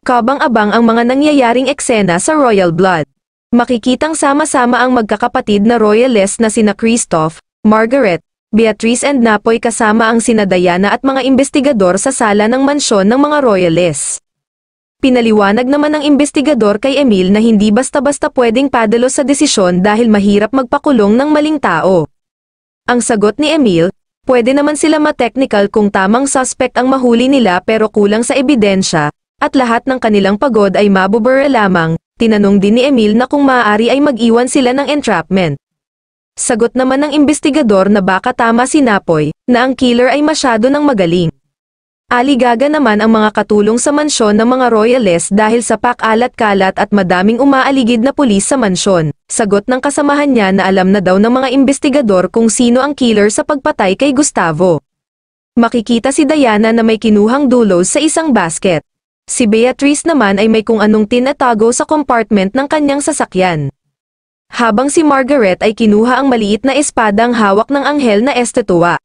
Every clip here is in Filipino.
Kabang-abang ang mga nangyayaring eksena sa Royal Blood. Makikitang sama-sama ang magkakapatid na royalist na sina Christoph, Margaret, Beatrice and Napoy kasama ang sina Diana at mga investigador sa sala ng mansyon ng mga royalists. Pinaliwanag naman ng investigador kay Emil na hindi basta-basta pwedeng padalo sa desisyon dahil mahirap magpakulong ng maling tao. Ang sagot ni Emil, pwede naman sila ma-technical kung tamang suspect ang mahuli nila pero kulang sa ebidensya, at lahat ng kanilang pagod ay mabubura lamang. Tinanong din ni Emil na kung maaari ay mag-iwan sila ng entrapment. Sagot naman ng investigador na baka tama si Napoy, na ang killer ay masyado nang magaling. Aligaga naman ang mga katulong sa mansyon ng mga royalists dahil sa pakalat-kalat at madaming umaaligid na pulis sa mansyon. Sagot ng kasamahan niya na alam na daw ng mga investigador kung sino ang killer sa pagpatay kay Gustavo. Makikita si Diana na may kinuhang dulos sa isang basket. Si Beatrice naman ay may kung anong tinatago sa compartment ng kanyang sasakyan. Habang si Margaret ay kinuha ang maliit na espadang hawak ng anghel na estetua.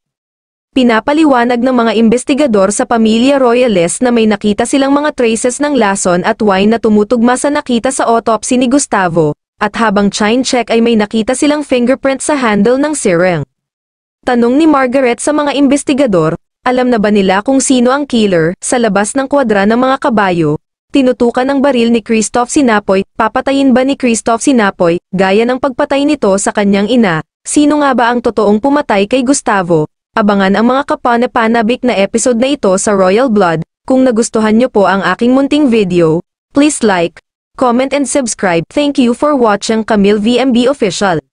Pinapaliwanag ng mga investigador sa pamilya royalist na may nakita silang mga traces ng lason at wine na tumutugma sa nakita sa autopsy ni Gustavo, at habang chine check ay may nakita silang fingerprint sa handle ng sireng. Tanong ni Margaret sa mga investigador, alam na ba nila kung sino ang killer? Sa labas ng kwadra ng mga kabayo, tinutukan ng baril ni Christoph si Napoy. Papatayin ba ni Christoph si Napoy, gaya ng pagpatay nito sa kanyang ina? Sino nga ba ang totoong pumatay kay Gustavo? Abangan ang mga kapanapanabik na episode na ito sa Royal Blood. Kung nagustuhan nyo po ang aking munting video, please like, comment and subscribe. Thank you for watching Camille VMB Official.